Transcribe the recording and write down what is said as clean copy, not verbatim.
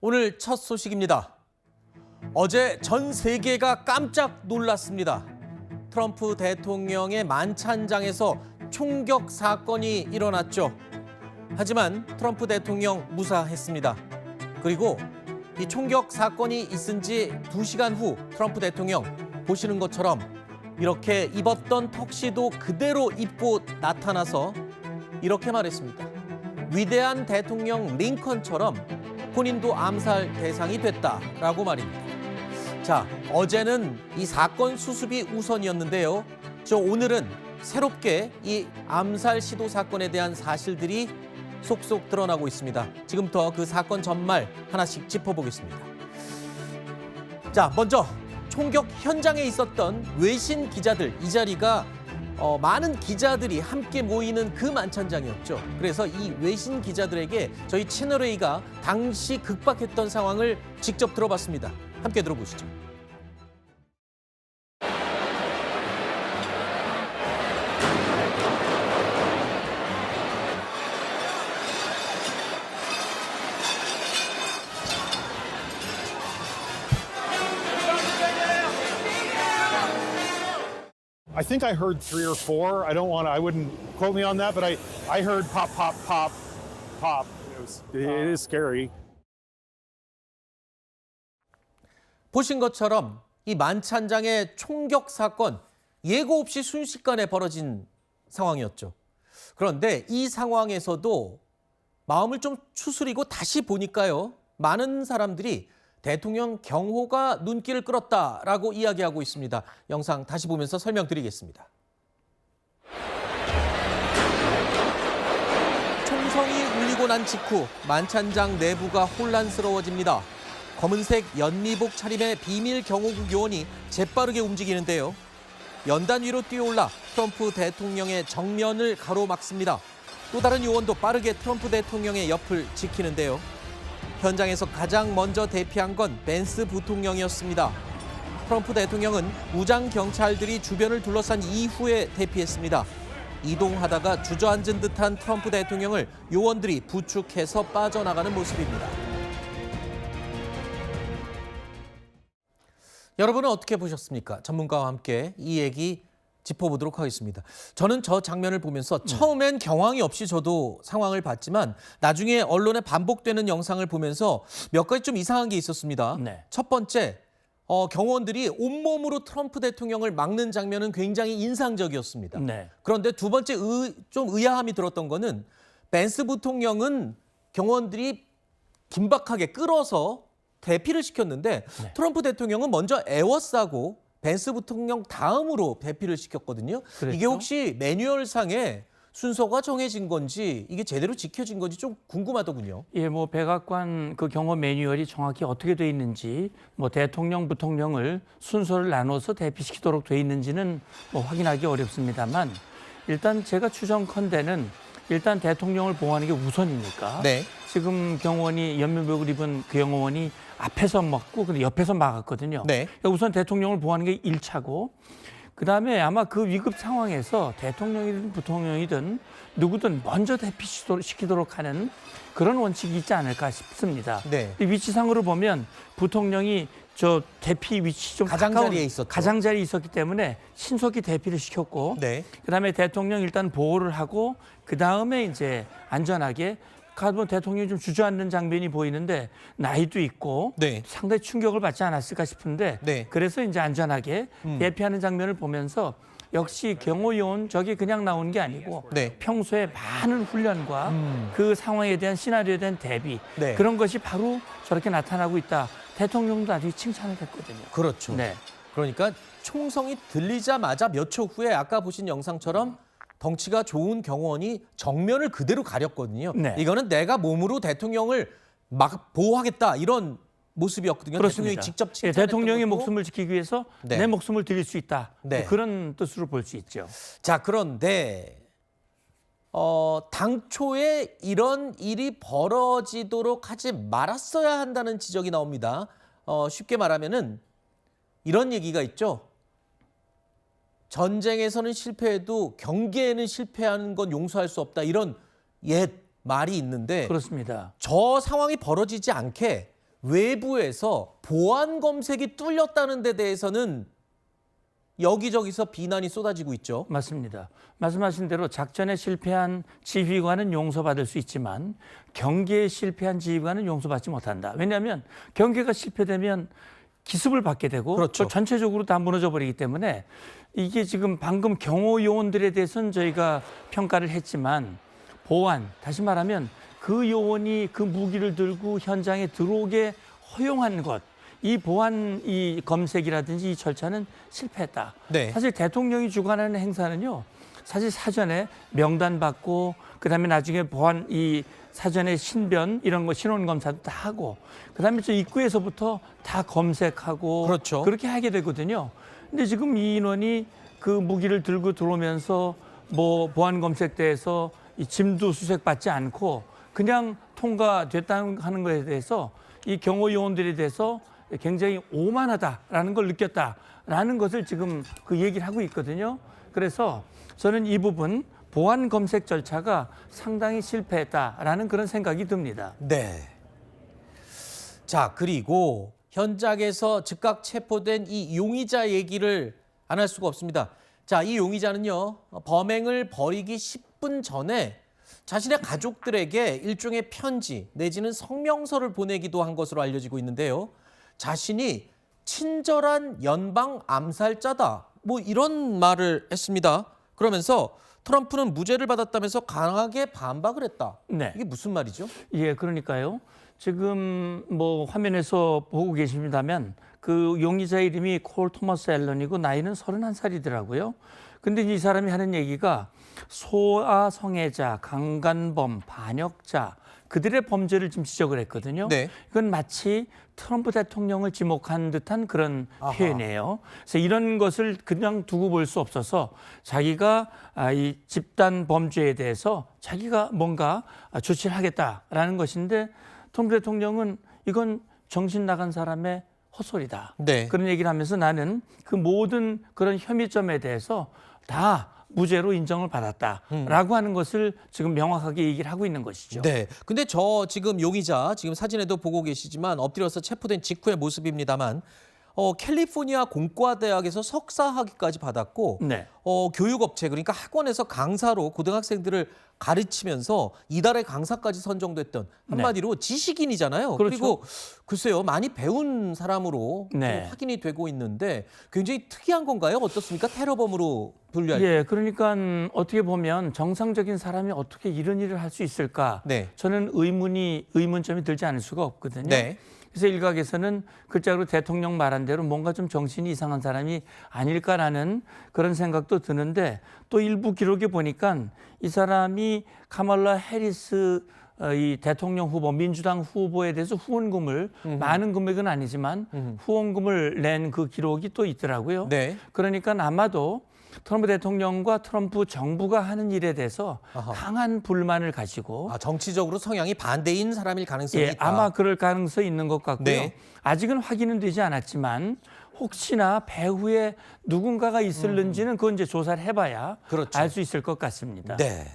오늘 첫 소식입니다. 어제 전 세계가 깜짝 놀랐습니다. 트럼프 대통령의 만찬장에서 총격 사건이 일어났죠. 하지만 트럼프 대통령 무사했습니다. 그리고 이 총격 사건이 있은 지 2시간 후 트럼프 대통령 보시는 것처럼 이렇게 입었던 턱시도 그대로 입고 나타나서 이렇게 말했습니다. 위대한 대통령 링컨처럼 본인도 암살 대상이 됐다라고 말입니다. 자, 어제는 이 사건 수습이 우선이었는데요. 오늘은 새롭게 이 암살 시도 사건에 대한 사실들이 속속 드러나고 있습니다. 지금부터 그 사건 전말 하나씩 짚어보겠습니다. 자, 먼저 총격 현장에 있었던 외신 기자들, 이 자리가 많은 기자들이 함께 모이는 그 만찬장이었죠. 그래서 이 외신 기자들에게 저희 채널A가 당시 급박했던 상황을 직접 들어봤습니다. 함께 들어보시죠. I think I heard 3 or 4. I wouldn't quote me on that, but I heard pop, pop, pop, pop. It is scary. 보신 것처럼 이 만찬장의 총격 사건 예고 없이 순식간에 벌어진 상황이었죠. 그런데 이 상황에서도 마음을 좀 추스리고 다시 보니까요. 많은 사람들이 대통령 경호가 눈길을 끌었다라고 이야기하고 있습니다. 영상 다시 보면서 설명드리겠습니다. 총성이 울리고 난 직후 만찬장 내부가 혼란스러워집니다. 검은색 연미복 차림의 비밀 경호국 요원이 재빠르게 움직이는데요. 연단 위로 뛰어올라 트럼프 대통령의 정면을 가로막습니다. 또 다른 요원도 빠르게 트럼프 대통령의 옆을 지키는데요. 현장에서 가장 먼저 대피한 건 벤스 부통령이었습니다. 트럼프 대통령은 무장 경찰들이 주변을 둘러싼 이후에 대피했습니다. 이동하다가 주저앉은 듯한 트럼프 대통령을 요원들이 부축해서 빠져나가는 모습입니다. 여러분은 어떻게 보셨습니까? 전문가와 함께 이 얘기 짚어보도록 하겠습니다. 저는 저 장면을 보면서 처음엔 경황이 없이 저도 상황을 봤지만 나중에 언론에 반복되는 영상을 보면서 몇 가지 좀 이상한 게 있었습니다. 네. 첫 번째, 경호원들이 온몸으로 트럼프 대통령을 막는 장면은 굉장히 인상적이었습니다. 네. 그런데 두 번째 좀 의아함이 들었던 거는 벤스 부통령은 경호원들이 긴박하게 끌어서 대피를 시켰는데 네. 트럼프 대통령은 먼저 에워싸고 벤스 부통령 다음으로 대피를 시켰거든요. 그랬죠? 이게 혹시 매뉴얼상에 순서가 정해진 건지 이게 제대로 지켜진 건지 좀 궁금하더군요. 예, 뭐 백악관 그 경호 매뉴얼이 정확히 어떻게 돼 있는지, 뭐 대통령, 부통령을 순서를 나눠서 대피시키도록 돼 있는지는 뭐 확인하기 어렵습니다만 일단 제가 추정컨대는 일단 대통령을 보호하는 게 우선이니까. 네. 지금 경호원이 연면복을 입은 그 경호원이 앞에서 막고 근데 옆에서 막았거든요. 네. 그러니까 우선 대통령을 보호하는 게 1차고 그다음에 아마 그 위급 상황에서 대통령이든 부통령이든 누구든 먼저 대피시키도록 하는 그런 원칙이 있지 않을까 싶습니다. 네. 이 위치상으로 보면 부통령이 저 대피 위치 좀 가장자리에 있었죠. 가장자리에 있었기 때문에 신속히 대피를 시켰고 네. 그다음에 대통령 일단 보호를 하고 그다음에 이제 안전하게 가도 대통령이 좀 주저앉는 장면이 보이는데 나이도 있고 네. 상당히 충격을 받지 않았을까 싶은데 네. 그래서 이제 안전하게 대피하는 장면을 보면서 역시 경호요원 저게 그냥 나온 게 아니고 네. 평소에 많은 훈련과 그 상황에 대한 시나리오에 대한 대비 네. 그런 것이 바로 저렇게 나타나고 있다. 대통령도 아주 칭찬을 했거든요. 그렇죠. 네. 그러니까 총성이 들리자마자 몇 초 후에 아까 보신 영상처럼 덩치가 좋은 경호원이 정면을 그대로 가렸거든요. 네. 이거는 내가 몸으로 대통령을 막 보호하겠다 이런 모습이었거든요. 그렇습니다. 대통령이 직접 예, 칭찬했던 대통령의 것도. 목숨을 지키기 위해서 네. 내 목숨을 드릴 수 있다. 네. 그런 뜻으로 볼 수 있죠. 자, 그런데 당초에 이런 일이 벌어지도록 하지 말았어야 한다는 지적이 나옵니다. 쉽게 말하면은 이런 얘기가 있죠. 전쟁에서는 실패해도 경계에는 실패하는 건 용서할 수 없다. 이런 옛 말이 있는데 그렇습니다. 저 상황이 벌어지지 않게 외부에서 보안 검색이 뚫렸다는 데 대해서는 여기저기서 비난이 쏟아지고 있죠. 맞습니다. 말씀하신 대로 작전에 실패한 지휘관은 용서받을 수 있지만 경계에 실패한 지휘관은 용서받지 못한다. 왜냐하면 경계가 실패되면 기습을 받게 되고 그렇죠. 또 전체적으로 다 무너져 버리기 때문에 이게 지금 방금 경호 요원들에 대해서는 저희가 평가를 했지만 보안, 다시 말하면 그 요원이 그 무기를 들고 현장에 들어오게 허용한 것, 이 보안 이 검색이라든지 이 절차는 실패했다. 네. 사실 대통령이 주관하는 행사는요, 사실 사전에 명단 받고 그다음에 나중에 보안 이 사전에 신변 이런 거 신원 검사도 다 하고 그다음에 저 입구에서부터 다 검색하고 그렇죠. 그렇게 하게 되거든요. 근데 지금 이 인원이 그 무기를 들고 들어오면서 뭐 보안 검색대에서 이 짐도 수색받지 않고 그냥 통과됐다는 하는 것에 대해서 이 경호 요원들에 대해서 굉장히 오만하다라는 걸 느꼈다라는 것을 지금 그 얘기를 하고 있거든요. 그래서 저는 이 부분 보안 검색 절차가 상당히 실패했다라는 그런 생각이 듭니다. 네. 자, 그리고 현장에서 즉각 체포된 이 용의자 얘기를 안 할 수가 없습니다. 자, 이 용의자는요, 범행을 벌이기 10분 전에 자신의 가족들에게 일종의 편지 내지는 성명서를 보내기도 한 것으로 알려지고 있는데요. 자신이 친절한 연방 암살자다, 뭐 이런 말을 했습니다. 그러면서 트럼프는 무죄를 받았다면서 강하게 반박을 했다. 네. 이게 무슨 말이죠? 예, 그러니까요. 지금 뭐 화면에서 보고 계십니다면 그 용의자 이름이 콜 토머스 앨런이고 나이는 31살이더라고요. 근데 이 사람이 하는 얘기가 소아 성애자, 강간범, 반역자 그들의 범죄를 지금 지적을 했거든요. 네. 이건 마치 트럼프 대통령을 지목한 듯한 그런 아하. 표현이에요. 그래서 이런 것을 그냥 두고 볼 수 없어서 자기가 이 집단 범죄에 대해서 자기가 뭔가 조치를 하겠다라는 것인데 트럼프 대통령은 이건 정신 나간 사람의 헛소리다. 네. 그런 얘기를 하면서 나는 그 모든 그런 혐의점에 대해서 다 무죄로 인정을 받았다라고 하는 것을 지금 명확하게 얘기를 하고 있는 것이죠. 네. 근데 저 지금 용의자 지금 사진에도 보고 계시지만 엎드려서 체포된 직후의 모습입니다만 캘리포니아 공과대학에서 석사 학위까지 받았고 네. 교육업체 그러니까 학원에서 강사로 고등학생들을 가르치면서 이달의 강사까지 선정됐던 한마디로 지식인이잖아요. 그렇죠. 그리고 글쎄요 많이 배운 사람으로 네. 좀 확인이 되고 있는데 굉장히 특이한 건가요? 어떻습니까? 테러범으로 분류할 때. 예, 그러니까 어떻게 보면 정상적인 사람이 어떻게 이런 일을 할 수 있을까? 네. 저는 의문점이 들지 않을 수가 없거든요. 네. 그래서 일각에서는 글자로 대통령 말한 대로 뭔가 좀 정신이 이상한 사람이 아닐까라는 그런 생각도 드는데 또 일부 기록에 보니까 이 사람이 카멀라 해리스 이 대통령 후보, 민주당 후보에 대해서 후원금을 많은 금액은 아니지만 후원금을 낸 그 기록이 또 있더라고요. 네. 그러니까 아마도 트럼프 대통령과 트럼프 정부가 하는 일에 대해서 아하. 강한 불만을 가지고 정치적으로 성향이 반대인 사람일 가능성이 예, 있다. 아마 그럴 가능성이 있는 것 같고요. 네. 아직은 확인은 되지 않았지만 혹시나 배후에 누군가가 있을는지는 그건 이제 조사를 해봐야 그렇죠. 알 수 있을 것 같습니다. 네.